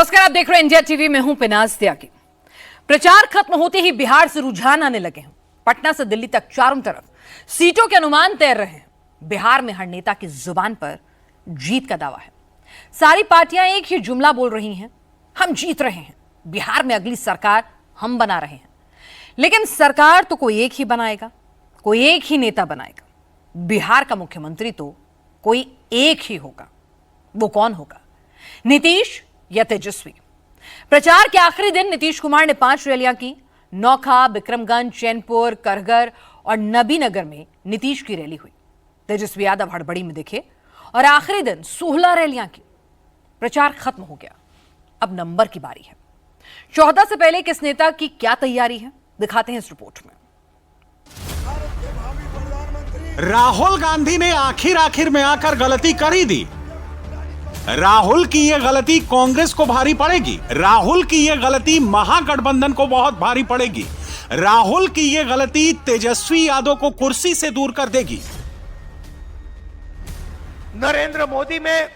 नमस्कार, आप देख रहे हैं इंडिया टीवी में हूं पिनाज त्यागी। प्रचार खत्म होते ही बिहार से रुझान आने लगे हैं। पटना से दिल्ली तक चारों तरफ सीटों के अनुमान तैर रहे हैं। बिहार में हर नेता की जुबान पर जीत का दावा है। सारी पार्टियां एक ही जुमला बोल रही हैं, हम जीत रहे हैं, बिहार में अगली सरकार हम बना रहे हैं। लेकिन सरकार तो कोई एक ही बनाएगा, कोई एक ही नेता बनाएगा। बिहार का मुख्यमंत्री तो कोई एक ही होगा। वो कौन होगा, नीतीश या तेजस्वी? प्रचार के आखिरी दिन नीतीश कुमार ने 5 रैलियां की। नौखा, बिक्रमगंज, चैनपुर, करगर और नबीनगर में नीतीश की रैली हुई। तेजस्वी यादव हड़बड़ी में दिखे और आखिरी दिन 16 रैलियां की। प्रचार खत्म हो गया, अब नंबर की बारी है। 14 से पहले किस नेता की क्या तैयारी है, दिखाते हैं इस रिपोर्ट में। राहुल गांधी ने आखिर में आकर गलती कर ही दी। राहुल की यह गलती कांग्रेस को भारी पड़ेगी। राहुल की यह गलती महागठबंधन को बहुत भारी पड़ेगी। राहुल की यह गलती तेजस्वी यादव को कुर्सी से दूर कर देगी। नरेंद्र मोदी में,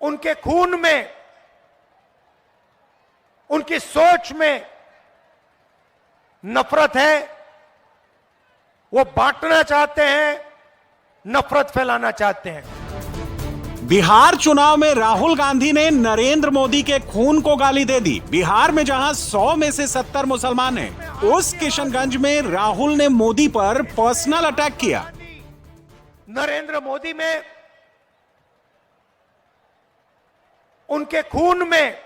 उनके खून में, उनकी सोच में नफरत है। वो बांटना चाहते हैं, नफरत फैलाना चाहते हैं। बिहार चुनाव में राहुल गांधी ने नरेंद्र मोदी के खून को गाली दे दी। बिहार में जहां 100 में से 70 मुसलमान हैं, उस किशनगंज में राहुल ने मोदी पर पर्सनल अटैक किया। नरेंद्र मोदी में, उनके खून में,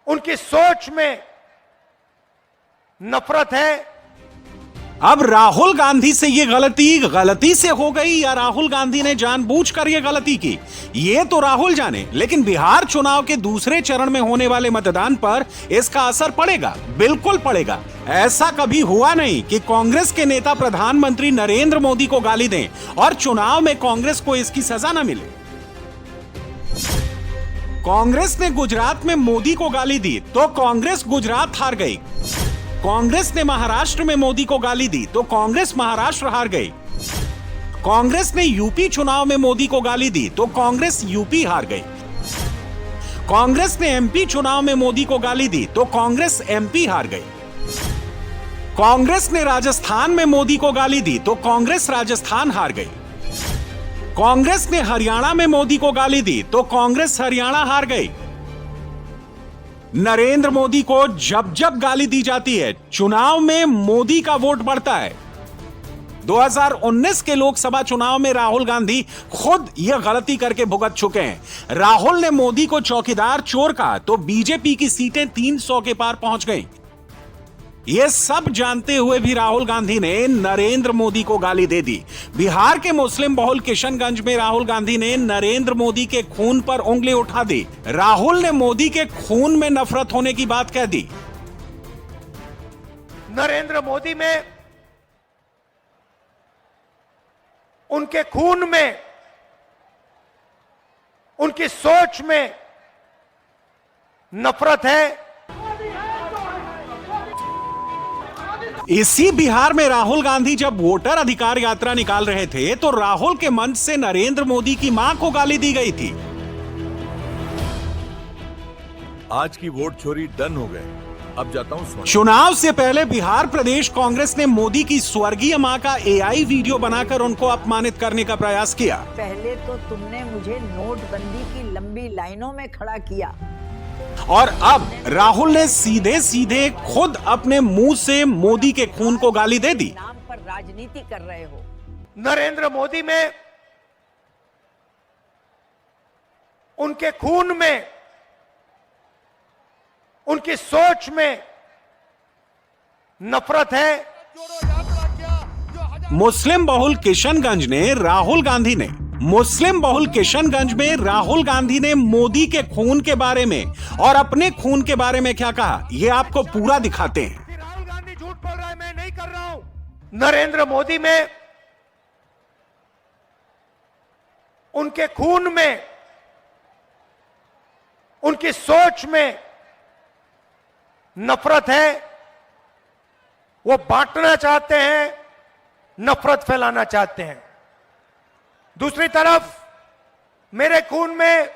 उनकी सोच में नफरत है। अब राहुल गांधी से ये गलती से हो गई या राहुल गांधी ने जानबूझकर ये गलती की, ये तो राहुल जाने। लेकिन बिहार चुनाव के दूसरे चरण में होने वाले मतदान पर इसका असर पड़ेगा, बिल्कुल पड़ेगा। ऐसा कभी हुआ नहीं कि कांग्रेस के नेता प्रधानमंत्री नरेंद्र मोदी को गाली दें और चुनाव में कांग्रेस को इसकी सजा न मिले। कांग्रेस ने गुजरात में मोदी को गाली दी तो कांग्रेस गुजरात हार गई। कांग्रेस ने महाराष्ट्र में मोदी को गाली दी तो कांग्रेस महाराष्ट्र हार गई। कांग्रेस ने यूपी चुनाव में मोदी को गाली दी तो कांग्रेस यूपी हार गई। कांग्रेस ने एमपी चुनाव में मोदी को गाली दी तो कांग्रेस एमपी हार गई। कांग्रेस ने राजस्थान में मोदी को गाली दी तो कांग्रेस राजस्थान हार गई। कांग्रेस ने हरियाणा में मोदी को गाली दी तो कांग्रेस हरियाणा हार गई। नरेंद्र मोदी को जब जब गाली दी जाती है, चुनाव में मोदी का वोट बढ़ता है। 2019 के लोकसभा चुनाव में राहुल गांधी खुद यह गलती करके भुगत चुके हैं। राहुल ने मोदी को चौकीदार चोर कहा तो बीजेपी की सीटें 300 के पार पहुंच गईं। यह सब जानते हुए भी राहुल गांधी ने नरेंद्र मोदी को गाली दे दी। बिहार के मुस्लिम बहुल किशनगंज में राहुल गांधी ने नरेंद्र मोदी के खून पर उंगली उठा दी। राहुल ने मोदी के खून में नफरत होने की बात कह दी। नरेंद्र मोदी में, उनके खून में, उनकी सोच में नफरत है। इसी बिहार में राहुल गांधी जब वोटर अधिकार यात्रा निकाल रहे थे तो राहुल के मंच से नरेंद्र मोदी की मां को गाली दी गई थी। आज की वोट चोरी डन हो गए, अब जाता हूं। चुनाव से पहले बिहार प्रदेश कांग्रेस ने मोदी की स्वर्गीय मां का AI वीडियो बनाकर उनको अपमानित करने का प्रयास किया। पहले तो तुमने मुझे नोटबंदी की लंबी लाइनों में खड़ा किया और अब राहुल ने सीधे खुद अपने मुंह से मोदी के खून को गाली दे दी। नाम पर राजनीति कर रहे हो। नरेंद्र मोदी में, उनके खून में, उनकी सोच में नफरत है। मुस्लिम बहुल किशनगंज में राहुल गांधी ने मोदी के खून के बारे में और अपने खून के बारे में क्या कहा, ये आपको पूरा दिखाते हैं। राहुल गांधी झूठ बोल रहा है, मैं नहीं कर रहा हूं। नरेंद्र मोदी में, उनके खून में, उनकी सोच में नफरत है। वो बांटना चाहते हैं, नफरत फैलाना चाहते हैं। दूसरी तरफ मेरे खून में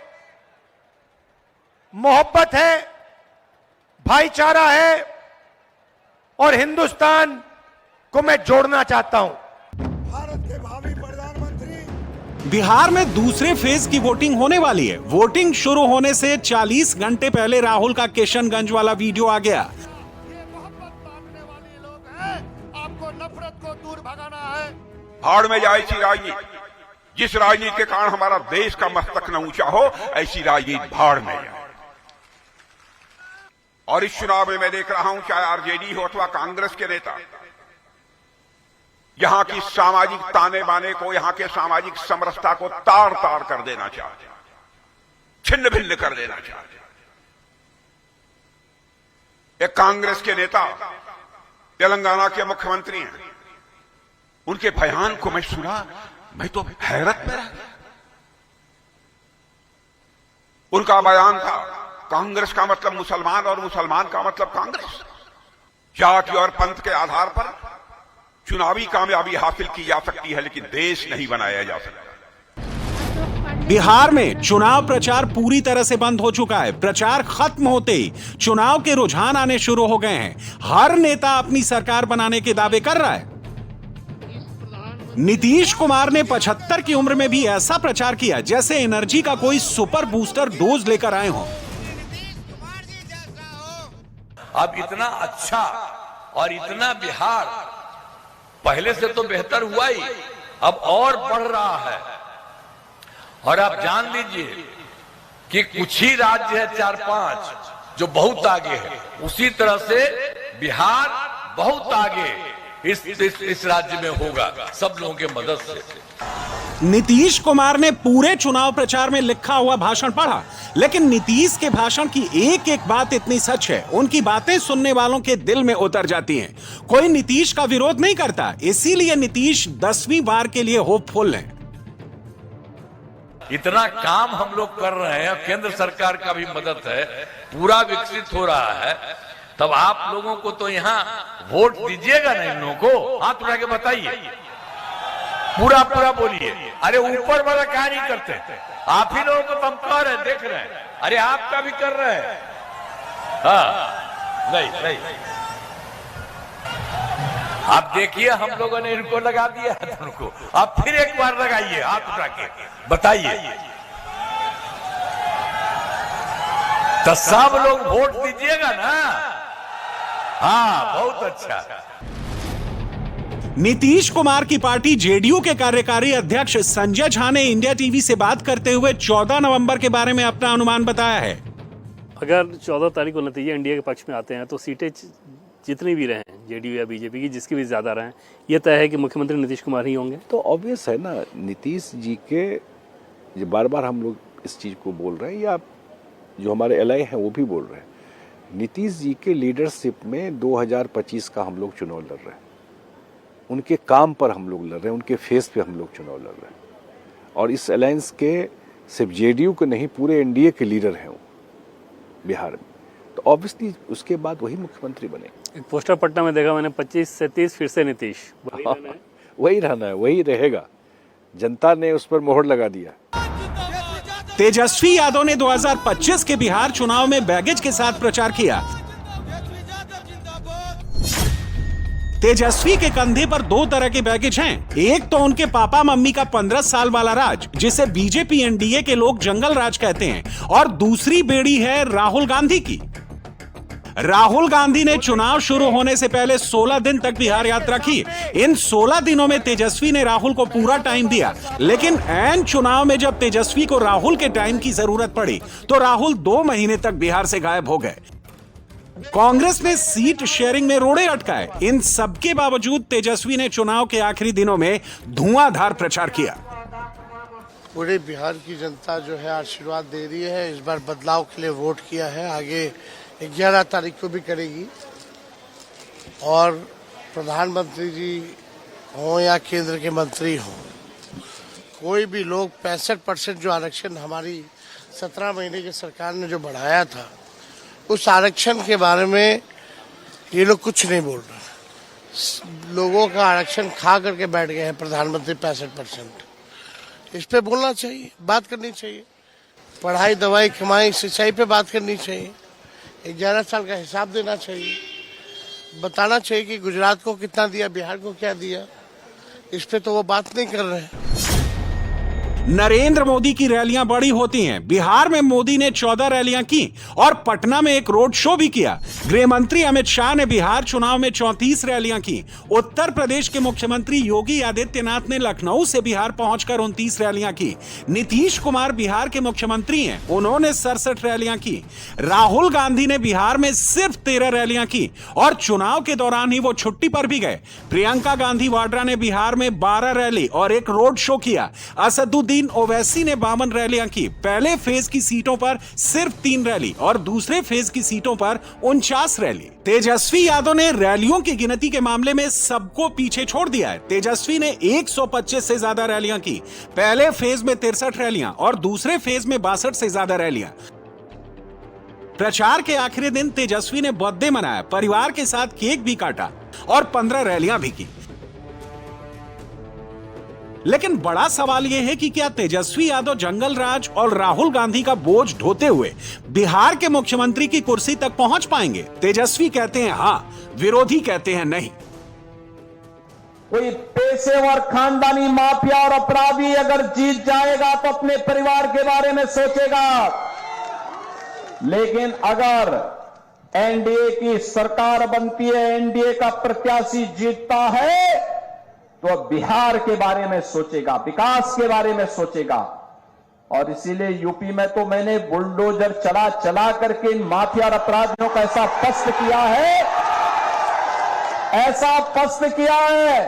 मोहब्बत है, भाईचारा है और हिंदुस्तान को मैं जोड़ना चाहता हूं। बिहार में दूसरे फेज की वोटिंग होने वाली है। वोटिंग शुरू होने से 40 घंटे पहले राहुल का किशनगंज वाला वीडियो आ गया। आपको नफरत को दूर भगाना है। भाड़ में जाए ऐसी राजनीति, जिस राजनीति के कारण हमारा देश का मस्तक न ऊंचा हो, ऐसी राजनीति भाड़ में जाए। और इस चुनाव में मैं देख रहा हूं, चाहे आरजेडी हो अथवा कांग्रेस के नेता यहां की सामाजिक ताने बाने को, यहां के सामाजिक समरसता को तार तार कर देना चाहते, छिन्न भिन्न कर देना चाहते। एक कांग्रेस के नेता तेलंगाना के मुख्यमंत्री हैं, उनके बयान को मैं सुना, मैं तो हैरत में रह गया। उनका बयान था, कांग्रेस का मतलब मुसलमान और मुसलमान का मतलब कांग्रेस। जाति और पंथ के आधार पर चुनावी कामयाबी हासिल की जा सकती है, लेकिन देश नहीं बनाया जा सकता। बिहार में चुनाव प्रचार पूरी तरह से बंद हो चुका है। प्रचार खत्म होते ही चुनाव के रुझान आने शुरू हो गए हैं। हर नेता अपनी सरकार बनाने के दावे कर रहा है। नीतीश कुमार ने 75 की उम्र में भी ऐसा प्रचार किया जैसे एनर्जी का कोई सुपर बूस्टर डोज लेकर आए हों। अब इतना अच्छा और इतना बिहार पहले से तो बेहतर हुआ ही, अब और बढ़ रहा है। और आप जान लीजिए कि कुछ ही राज्य है 4-5 जो बहुत आगे है, उसी तरह से बिहार बहुत आगे इस राज्य में होगा, सब लोगों के मदद से। नीतीश कुमार ने पूरे चुनाव प्रचार में लिखा हुआ भाषण पढ़ा, लेकिन नीतीश के भाषण की एक एक बात इतनी सच है, उनकी बातें सुनने वालों के दिल में उतर जाती हैं। कोई नीतीश का विरोध नहीं करता, इसीलिए नीतीश 10वीं बार के लिए होपफुल हैं। इतना काम हम लोग कर रहे हैं, केंद्र सरकार का भी मदद है, पूरा विकसित हो रहा है, तब आप लोगों को तो यहाँ वोट दीजिएगा ना। इन लोगों को हाथ उठा के बताइए, पूरा पूरा बोलिए। अरे ऊपर वाला क्या नहीं करते, आप ही लोगों को तो हम कह रहे हैं, देख रहे हैं। अरे आपका भी कर रहे हैं। हाँ, नहीं आप देखिए, हम लोगों ने इनको लगा दिया है उनको, आप फिर एक बार लगाइए, हाथ उठा के बताइए, तो सब लोग वोट दीजिएगा ना। हाँ, बहुत अच्छा। नीतीश कुमार की पार्टी जेडीयू के कार्यकारी अध्यक्ष संजय झा ने इंडिया टीवी से बात करते हुए 14 नवंबर के बारे में अपना अनुमान बताया है। अगर 14 तारीख को नतीजे एनडीए के पक्ष में आते हैं तो सीटें जितनी भी रहें, जेडीयू या बीजेपी की, जिसकी भी ज़्यादा रहें, यह तय है कि मुख्यमंत्री नीतीश कुमार ही होंगे। तो ऑब्वियस है ना, नीतीश जी के जो बार बार हम लोग इस चीज़ को बोल रहे हैं, या जो हमारे एलआई हैं वो भी बोल रहे हैं, नीतीश जी के लीडरशिप में 2025 का हम लोग चुनाव लड़ रहे हैं। उनके काम पर हम लोग लड़ रहे हैं, उनके फेस पे हम लोग चुनाव लड़ रहे हैं। और इस अलायंस के सिर्फ जेडीयू के नहीं, पूरे एनडीए के लीडर हैं वो बिहार में। तो ऑब्वियसली उसके बाद वही मुख्यमंत्री बने। एक पोस्टर पटना में देखा मैंने, 25 से 30 फिर से नीतीश। वही रहना है, वही रहेगा। जनता ने उस पर मोहर लगा दिया। तेजस्वी यादव ने 2025 के बिहार चुनाव में बैगेज के साथ प्रचार किया। तेजस्वी के कंधे पर 2 तरह के बैगेज हैं। एक तो उनके पापा मम्मी का 15 साल वाला राज, जिसे बीजेपी एनडीए के लोग जंगल राज कहते हैं, और दूसरी बेड़ी है राहुल गांधी की। राहुल गांधी ने चुनाव शुरू होने से पहले 16 दिन तक बिहार यात्रा की। इन 16 दिनों में तेजस्वी ने राहुल को पूरा टाइम दिया, लेकिन ऐन चुनाव में जब तेजस्वी को राहुल के टाइम की जरूरत पड़ी तो राहुल 2 महीने तक बिहार से गायब हो गए। कांग्रेस ने सीट शेयरिंग में रोड़े अटकाए। इन सबके बावजूद तेजस्वी ने चुनाव के आखिरी दिनों में धुआंधार प्रचार किया। पूरे बिहार की जनता जो है आशीर्वाद दे रही है, इस बार बदलाव के लिए वोट किया है, आगे 11 तारीख को भी करेगी। और प्रधानमंत्री जी हों या केंद्र के मंत्री हों, कोई भी लोग 65% जो आरक्षण हमारी 17 महीने की सरकार ने जो बढ़ाया था, उस आरक्षण के बारे में ये लोग कुछ नहीं बोल रहे। लोगों का आरक्षण खा करके बैठ गए हैं प्रधानमंत्री 65%। इस पे बोलना चाहिए, बात करनी चाहिए। पढ़ाई, दवाई, कमाई, सिंचाई पे बात करनी चाहिए। 11 साल का हिसाब देना चाहिए, बताना चाहिए कि गुजरात को कितना दिया, बिहार को क्या दिया। इस पे तो वो बात नहीं कर रहे हैं। नरेंद्र मोदी की रैलियां बड़ी होती हैं। बिहार में मोदी ने 14 रैलियां की और पटना में एक रोड शो भी किया। गृह मंत्री अमित शाह ने बिहार चुनाव में 34 रैलियां की। उत्तर प्रदेश के मुख्यमंत्री योगी आदित्यनाथ ने लखनऊ से बिहार पहुंचकर 29 रैलियां की। नीतीश कुमार बिहार के मुख्यमंत्री हैं, उन्होंने 67 रैलियां की। राहुल गांधी ने बिहार में सिर्फ 13 रैलियां की और चुनाव के दौरान ही वो छुट्टी पर भी गए। प्रियंका गांधी वाड्रा ने बिहार में 12 रैली और एक रोड शो किया। असदुद्दीन ओवैसी ने 52 रैलियां की। पहले फेज की सीटों पर सिर्फ 3 रैली और दूसरे फेज की सीटों पर 49 रैली। तेजस्वी यादव ने रैलियों की गिनती के मामले में सबको पीछे छोड़ दिया है। तेजस्वी ने 125 से ज्यादा रैलियां की। पहले फेज में 63 रैलियां और दूसरे फेज में 62 से ज्यादा रैलियां। प्रचार के आखिरी दिन तेजस्वी ने बर्थडे मनाया, परिवार के साथ केक भी काटा और 15 रैलियां भी की। लेकिन बड़ा सवाल यह है कि क्या तेजस्वी यादव जंगल राज और राहुल गांधी का बोझ ढोते हुए बिहार के मुख्यमंत्री की कुर्सी तक पहुंच पाएंगे? तेजस्वी कहते हैं हां, विरोधी कहते हैं नहीं। कोई पेशेवर खानदानी माफिया और अपराधी अगर जीत जाएगा तो अपने परिवार के बारे में सोचेगा, लेकिन अगर एनडीए की सरकार बनती है, एनडीए का प्रत्याशी जीतता है तो बिहार के बारे में सोचेगा, विकास के बारे में सोचेगा। और इसीलिए यूपी में तो मैंने बुलडोजर चला चला करके इन माफिया और अपराधियों का ऐसा पस्त किया है, ऐसा पस्त किया है।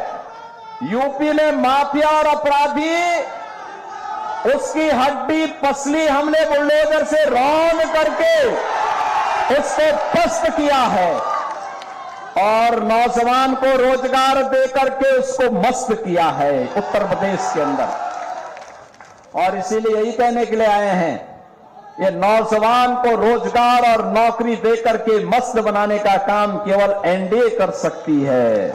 यूपी में माफिया और अपराधी, उसकी हड्डी पसली हमने बुलडोजर से रौंद करके उसको पस्त किया है और नौजवान को रोजगार देकर के उसको मस्त किया है उत्तर प्रदेश के अंदर। और इसीलिए यही कहने के लिए आए हैं, ये नौजवान को रोजगार और नौकरी देकर के मस्त बनाने का काम केवल एनडीए कर सकती है।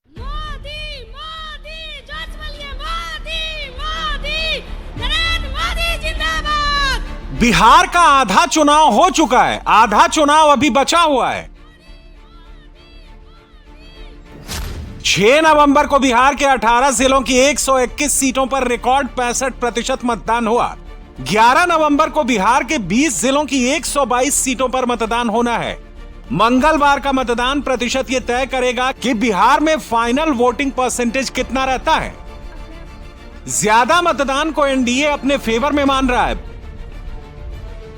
मोदी मोदी जोशवालिया, मोदी मोदी नरेंद्र मोदी जिंदाबाद। बिहार का आधा चुनाव हो चुका है, आधा चुनाव अभी बचा हुआ है। 6 नवंबर को बिहार के 18 जिलों की 121 सीटों पर रिकॉर्ड 65% मतदान हुआ। 11 नवंबर को बिहार के 20 जिलों की 122 सीटों पर मतदान होना है। मंगलवार का मतदान प्रतिशत यह तय करेगा कि बिहार में फाइनल वोटिंग परसेंटेज कितना रहता है। ज्यादा मतदान को एनडीए अपने फेवर में मान रहा है।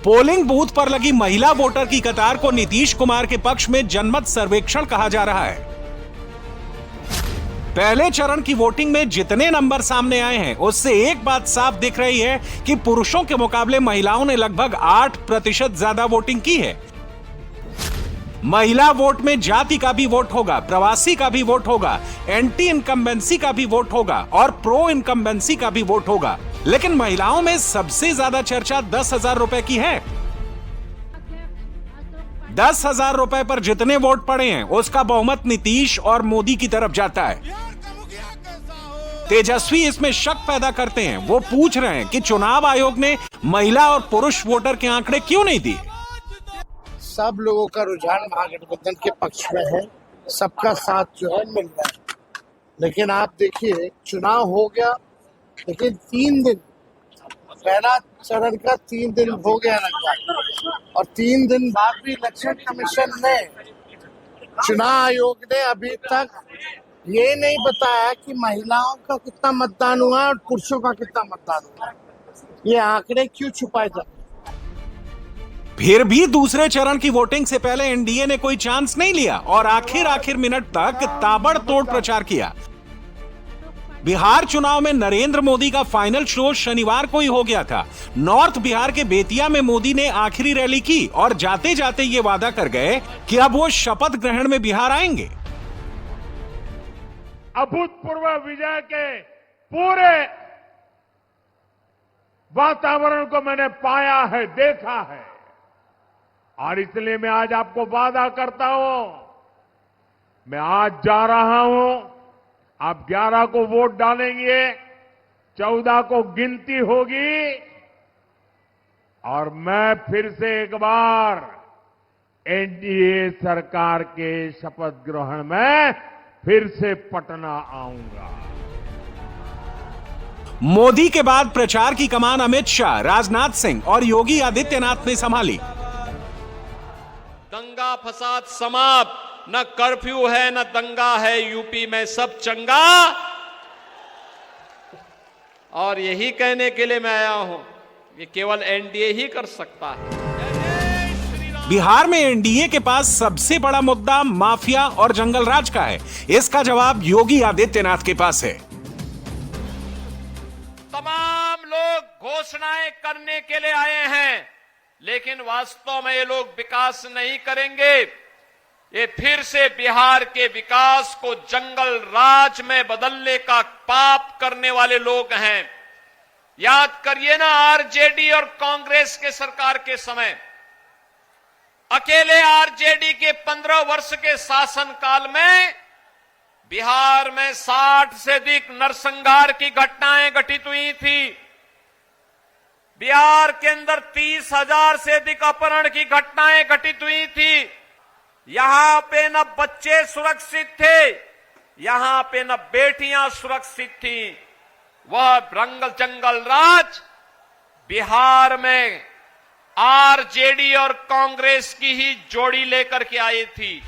पोलिंग बूथ पर लगी महिला वोटर की कतार को नीतीश कुमार के पक्ष में जनमत सर्वेक्षण कहा जा रहा है। पहले चरण की वोटिंग में जितने नंबर सामने आए हैं उससे एक बात साफ दिख रही है कि पुरुषों के मुकाबले महिलाओं ने लगभग 8% ज्यादा वोटिंग की है। महिला वोट में जाति का भी वोट होगा, प्रवासी का भी वोट होगा, एंटी इनकम्बेंसी का भी वोट होगा और प्रो इनकम्बेंसी का भी वोट होगा। लेकिन महिलाओं में सबसे ज्यादा चर्चा 10,000 रुपए की है। 10,000 रुपए पर जितने वोट पड़े हैं उसका बहुमत नीतीश और मोदी की तरफ जाता है। तेजस्वी इसमें शक पैदा करते हैं। वो पूछ रहे हैं कि चुनाव आयोग ने महिला और पुरुष वोटर के आंकड़े क्यों नहीं दिए। सब लोगों का रुझान महागठबंधन के पक्ष में है, सबका साथ जो है मिल रहा है। लेकिन आप देखिए, चुनाव हो गया, लेकिन 3 दिन, पहला चरण का 3 दिन हो गया लगभग, और 3 दिन बाद भी इलेक्शन कमीशन ने, चुनाव आयोग ने अभी तक ये नहीं बताया कि महिलाओं का कितना मतदान हुआ और पुरुषों का कितना मतदान हुआ। ये आंकड़े क्यों छुपाए जाते? फिर भी दूसरे चरण की वोटिंग से पहले एनडीए ने कोई चांस नहीं लिया और आखिर मिनट तक ताबड़तोड़ प्रचार किया। बिहार चुनाव में नरेंद्र मोदी का फाइनल शो शनिवार को ही हो गया था। नॉर्थ बिहार के बेतिया में मोदी ने आखिरी रैली की और जाते जाते ये वादा कर गए कि अब वो शपथ ग्रहण में बिहार आएंगे। अभूतपूर्व विजय के पूरे वातावरण को मैंने पाया है, देखा है, और इसलिए मैं आज आपको वादा करता हूं, मैं आज जा रहा हूं, आप 11 को वोट डालेंगे, 14 को गिनती होगी और मैं फिर से एक बार एनडीए सरकार के शपथ ग्रहण में फिर से पटना आऊंगा। मोदी के बाद प्रचार की कमान अमित शाह, राजनाथ सिंह और योगी आदित्यनाथ ने संभाली। दंगा फसाद समाप्त, न कर्फ्यू है न दंगा है, यूपी में सब चंगा। और यही कहने के लिए मैं आया हूं, ये केवल एनडीए ही कर सकता है। बिहार में एनडीए के पास सबसे बड़ा मुद्दा माफिया और जंगल राज का है। इसका जवाब योगी आदित्यनाथ के पास है। तमाम लोग घोषणाएं करने के लिए आए हैं, लेकिन वास्तव में ये लोग विकास नहीं करेंगे। ये फिर से बिहार के विकास को जंगल राज में बदलने का पाप करने वाले लोग हैं। याद करिए ना, आरजेडी और कांग्रेस के सरकार के समय अकेले आरजेडी के 15 वर्ष के शासनकाल में बिहार में 60 से अधिक नरसंहार की घटनाएं घटित हुई थी। बिहार के अंदर 30,000 से अधिक अपहरण की घटनाएं घटित हुई थी। यहां पे न बच्चे सुरक्षित थे, यहां पे न बेटियां सुरक्षित थी। वह जंगल राज बिहार में आरजेडी और कांग्रेस की ही जोड़ी लेकर के आई थी।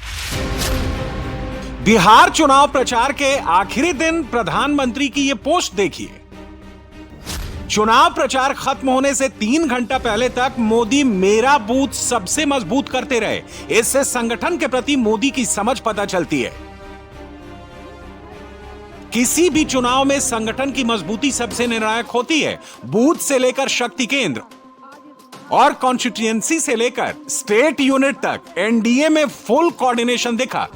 बिहार चुनाव प्रचार के आखिरी दिन प्रधानमंत्री की ये पोस्ट देखिए। चुनाव प्रचार खत्म होने से 3 घंटा पहले तक मोदी मेरा बूथ सबसे मजबूत करते रहे। इससे संगठन के प्रति मोदी की समझ पता चलती है। किसी भी चुनाव में संगठन की मजबूती सबसे निर्णायक होती है। बूथ से लेकर शक्ति केंद्र और कॉन्स्टिट्यूएंसी से लेकर स्टेट यूनिट तक एनडीए में फुल कोऑर्डिनेशन दिखा।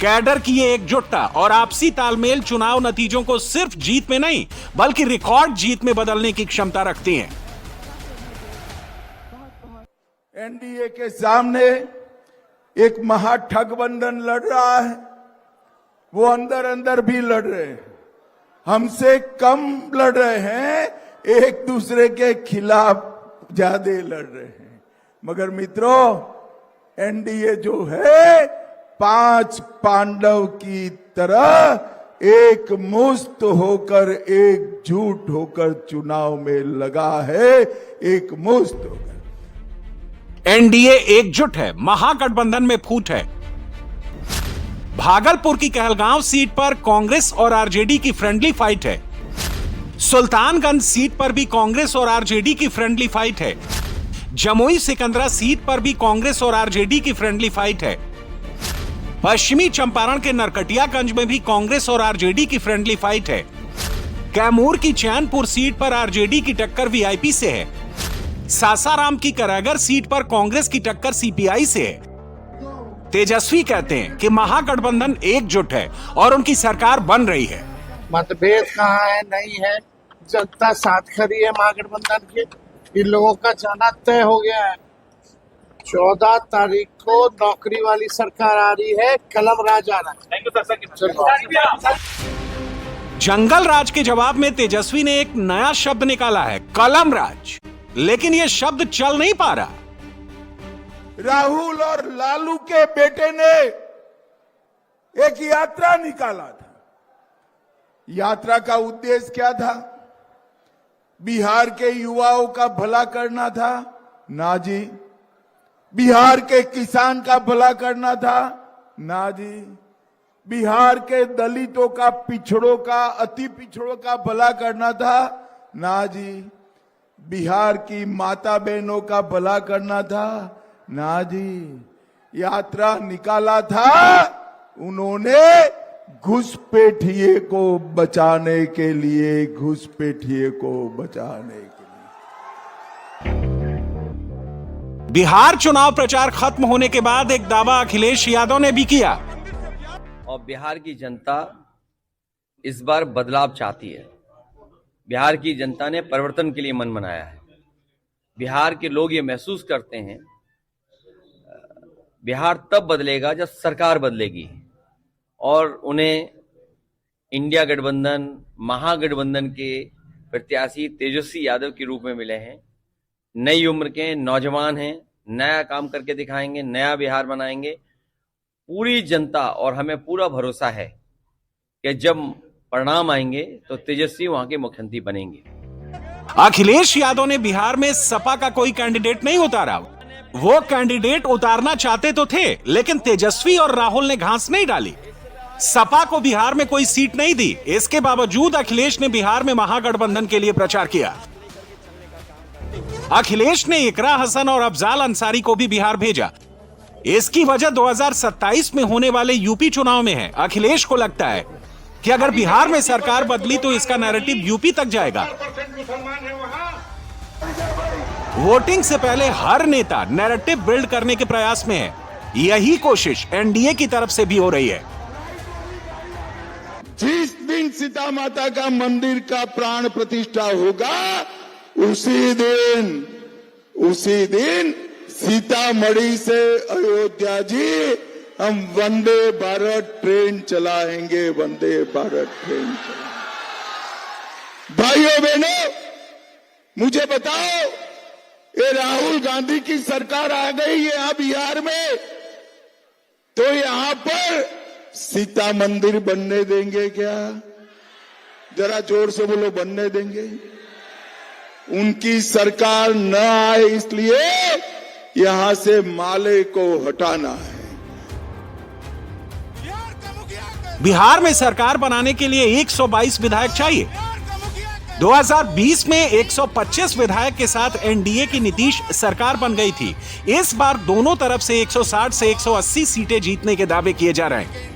कैडर की ये एकजुटता और आपसी तालमेल चुनाव नतीजों को सिर्फ जीत में नहीं बल्कि रिकॉर्ड जीत में बदलने की क्षमता रखती हैं। एनडीए के सामने एक महागठबंधन लड़ रहा है, वो अंदर अंदर भी लड़ रहे हैं, हमसे कम लड़ रहे हैं, एक दूसरे के खिलाफ ज्यादा लड़ रहे हैं। मगर मित्रों, एनडीए जो है 5 पांडव की तरह एक मुस्त होकर, एकजुट होकर चुनाव में लगा है, एक मुस्त होकर। एनडीए एकजुट है, महागठबंधन में फूट है। भागलपुर की कहलगांव सीट पर कांग्रेस और आरजेडी की फ्रेंडली फाइट है। सुल्तानगंज सीट पर भी कांग्रेस और आरजेडी की फ्रेंडली फाइट है। जमुई सिकंदरा सीट पर भी कांग्रेस और आरजेडी की फ्रेंडली फाइट है। पश्चिमी चंपारण के नरकटियागंज में भी कांग्रेस और आरजेडी की फ्रेंडली फाइट है। कैमूर की चैनपुर सीट पर आरजेडी की टक्कर वीआईपी से है। सासाराम की करागर सीट पर कांग्रेस की टक्कर सीपीआई से है। तेजस्वी कहते हैं कि महागठबंधन एकजुट है और उनकी सरकार बन रही है। मतभेद कहाँ है, नहीं है, जनता साथ खड़ी है महागठबंधन के। इन लोगों का जाना तय हो गया है। 14 तारीख को नौकरी वाली सरकार आ रही है, कलम राज आ रहा है। जंगल राज के जवाब में तेजस्वी ने एक नया शब्द निकाला है, कलम राज। लेकिन यह शब्द चल नहीं पा रहा। राहुल और लालू के बेटे ने एक यात्रा निकाला था। यात्रा का उद्देश्य क्या था? बिहार के युवाओं का भला करना था? ना जी। बिहार के किसान का भला करना था? ना जी। बिहार के दलितों का, पिछड़ों का, अति पिछड़ों का भला करना था? ना जी। बिहार की माता बहनों का भला करना था? ना जी। यात्रा निकाला था उन्होंने घुसपैठिए को बचाने के लिए, घुसपैठिए को बचाने के लिए। बिहार चुनाव प्रचार खत्म होने के बाद एक दावा अखिलेश यादव ने भी किया। और बिहार की जनता इस बार बदलाव चाहती है। बिहार की जनता ने परिवर्तन के लिए मन बनाया है। बिहार के लोग ये महसूस करते हैं बिहार तब बदलेगा जब सरकार बदलेगी, और उन्हें इंडिया गठबंधन, महागठबंधन के प्रत्याशी तेजस्वी यादव के रूप में मिले हैं। नई उम्र के नौजवान हैं, नया काम करके दिखाएंगे, नया बिहार बनाएंगे। पूरी जनता और हमें पूरा भरोसा है कि जब परिणाम आएंगे तो तेजस्वी वहां के मुख्यमंत्री बनेंगे। अखिलेश यादव ने बिहार में सपा का कोई कैंडिडेट नहीं उतारा। वो कैंडिडेट उतारना चाहते तो थे, लेकिन तेजस्वी और राहुल ने घास नहीं डाली। सपा को बिहार में कोई सीट नहीं दी। इसके बावजूद अखिलेश ने बिहार में महागठबंधन के लिए प्रचार किया। अखिलेश ने इकरा हसन और अफजाल अंसारी को भी बिहार भेजा। इसकी वजह 2027 में होने वाले यूपी चुनाव में है। अखिलेश को लगता है कि अगर बिहार में सरकार बदली तो इसका नैरेटिव यूपी तक जाएगा। वोटिंग से पहले हर नेता नैरेटिव बिल्ड करने के प्रयास में है। यही कोशिश एनडीए की तरफ से भी हो रही है। जिस दिन सीता माता का मंदिर का प्राण प्रतिष्ठा होगा, उसी दिन सीतामढ़ी से अयोध्या जी हम वंदे भारत ट्रेन चलाएंगे। वंदे भारत ट्रेन भाइयों बहनों, मुझे बताओ, ये राहुल गांधी की सरकार आ गई है यहां बिहार में, तो यहां पर सीता मंदिर बनने देंगे क्या? जरा जोर से बोलो, बनने देंगे? उनकी सरकार न आए इसलिए यहां से माले को हटाना है। बिहार में सरकार बनाने के लिए 122 विधायक चाहिए। 2020 में 125 विधायक के साथ एनडीए की नीतीश सरकार बन गई थी। इस बार दोनों तरफ से 160 से 180 सीटें जीतने के दावे किए जा रहे हैं।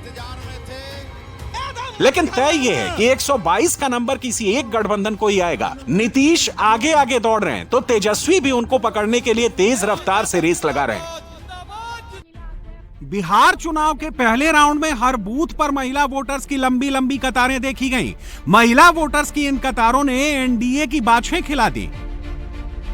लेकिन तय यह है कि 122 का नंबर किसी एक गठबंधन को ही आएगा। नीतीश आगे आगे दौड़ रहे हैं तो तेजस्वी भी उनको पकड़ने के लिए तेज रफ्तार से रेस लगा रहे हैं। बिहार चुनाव के पहले राउंड में हर बूथ पर महिला वोटर्स की लंबी लंबी कतारें देखी गईं। महिला वोटर्स की इन कतारों ने एनडीए की बाछें खिला दी।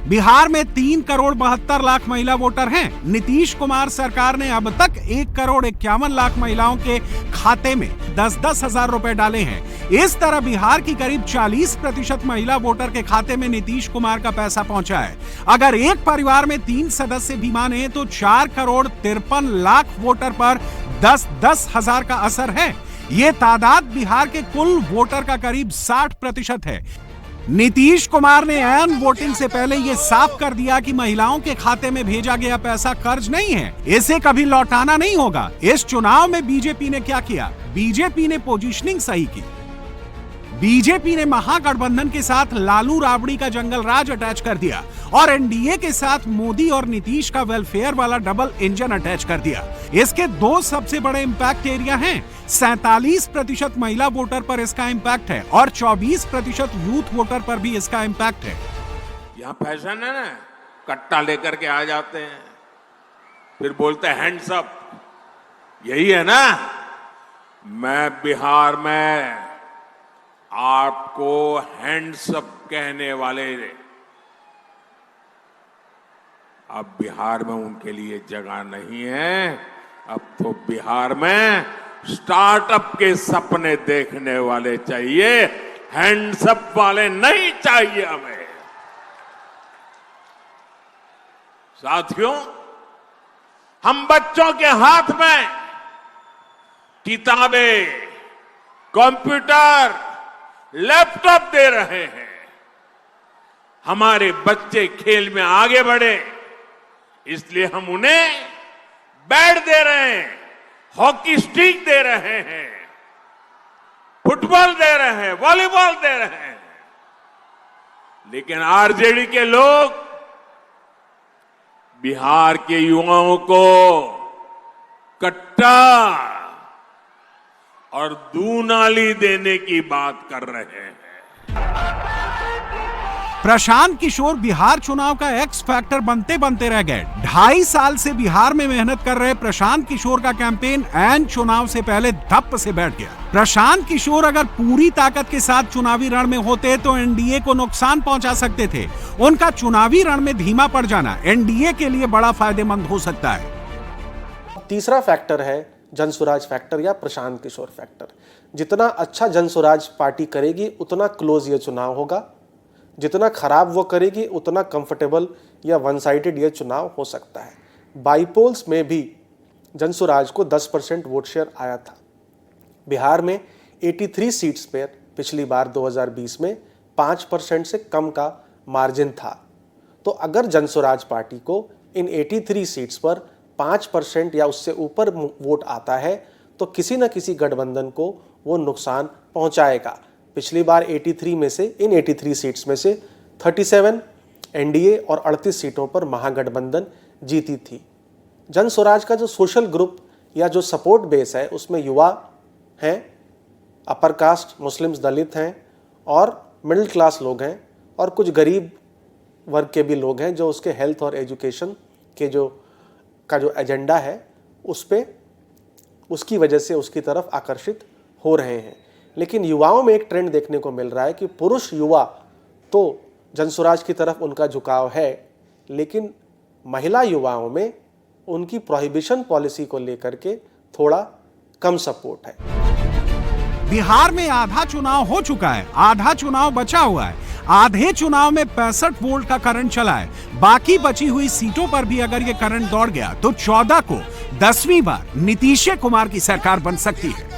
बिहार में 3,72,00,000 महिला वोटर हैं। नीतीश कुमार सरकार ने अब तक 1,51,00,000 महिलाओं के खाते में 10-10 हजार रुपए डाले हैं। इस तरह बिहार की करीब 40% महिला वोटर के खाते में नीतीश कुमार का पैसा पहुंचा है। अगर एक परिवार में 3 सदस्य भी माने तो 4,53,00,000 वोटर पर 10-10 हजार का असर है। ये तादाद बिहार के कुल वोटर का करीब 60% है। नीतीश कुमार ने ऐन वोटिंग से पहले यह साफ कर दिया कि महिलाओं के खाते में भेजा गया पैसा कर्ज नहीं है, इसे कभी लौटाना नहीं होगा। इस चुनाव में बीजेपी ने क्या किया? बीजेपी ने पोजीशनिंग सही की। बीजेपी ने महागठबंधन के साथ लालू राबड़ी का जंगल राज अटैच कर दिया और एनडीए के साथ मोदी और नीतीश का वेलफेयर वाला डबल इंजन अटैच कर दिया। इसके 2 सबसे बड़े इंपैक्ट एरिया हैं। 47% महिला वोटर पर इसका इंपैक्ट है और 24% यूथ वोटर पर भी इसका इंपैक्ट है। यहां फैशन है ना, कट्टा लेकर के आ जाते हैं, फिर बोलते हैं हैंड्स अप। यही है ना। मैं बिहार में आपको हैंड्स अप कहने वाले, अब बिहार में उनके लिए जगह नहीं है। अब तो बिहार में स्टार्टअप के सपने देखने वाले चाहिए, हैंड्स अप वाले नहीं चाहिए हमें। साथियों, हम बच्चों के हाथ में किताबें, कंप्यूटर, लैपटॉप दे रहे हैं। हमारे बच्चे खेल में आगे बढ़े, इसलिए हम उन्हें बैट दे रहे हैं, हॉकी स्टिक दे रहे हैं, फुटबॉल दे रहे हैं, वॉलीबॉल दे रहे हैं। लेकिन आरजेडी के लोग बिहार के युवाओं को कट्टा और दूनाली देने की बात कर रहे हैं। प्रशांत किशोर बिहार चुनाव का एक्स फैक्टर बनते बनते रह गए। 2.5 साल से बिहार में मेहनत कर रहे प्रशांत किशोर का कैंपेन ऐन चुनाव से पहले धप्प से बैठ गया। प्रशांत किशोर अगर पूरी ताकत के साथ चुनावी रण में होते तो एनडीए को नुकसान पहुंचा सकते थे। उनका चुनावी रण में धीमा पड़ जाना एनडीए के लिए बड़ा फायदेमंद हो सकता है। तीसरा फैक्टर है जनसुराज फैक्टर या प्रशांत किशोर फैक्टर। जितना अच्छा जनसुराज पार्टी करेगी उतना क्लोज ये चुनाव होगा, जितना खराब वो करेगी उतना कंफर्टेबल या वन साइडेड ये चुनाव हो सकता है। बाईपोल्स में भी जनसुराज को 10% वोट शेयर आया था। बिहार में 83 सीट्स पर पिछली बार 2020 में 5% से कम का मार्जिन था। तो अगर जनसुराज पार्टी को इन 83 सीट्स पर 5% या उससे ऊपर वोट आता है तो किसी न किसी गठबंधन को वो नुकसान पहुंचाएगा। पिछली बार 83 में से, इन 83 सीट्स में से 37 एनडीए और 38 सीटों पर महागठबंधन जीती थी। जनसुराज का जो सोशल ग्रुप या जो सपोर्ट बेस है उसमें युवा हैं, अपर कास्ट मुस्लिम्स दलित हैं और मिडिल क्लास लोग हैं और कुछ गरीब वर्ग के भी लोग हैं जो उसके हेल्थ और एजुकेशन के जो एजेंडा है उस पे उसकी वजह से उसकी तरफ आकर्षित हो रहे हैं। लेकिन युवाओं में एक ट्रेंड देखने को मिल रहा है कि पुरुष युवा तो जनसुराज की तरफ उनका झुकाव है, लेकिन महिला युवाओं में उनकी प्रोहिबिशन पॉलिसी को लेकर के थोड़ा कम सपोर्ट है। बिहार में आधा चुनाव हो चुका है, आधा चुनाव बचा हुआ है। आधे चुनाव में 65 वोल्ट का करंट चला है। बाकी बची हुई सीटों पर भी अगर ये करंट दौड़ गया तो 14 को 10वीं बार नीतीश कुमार की सरकार बन सकती है।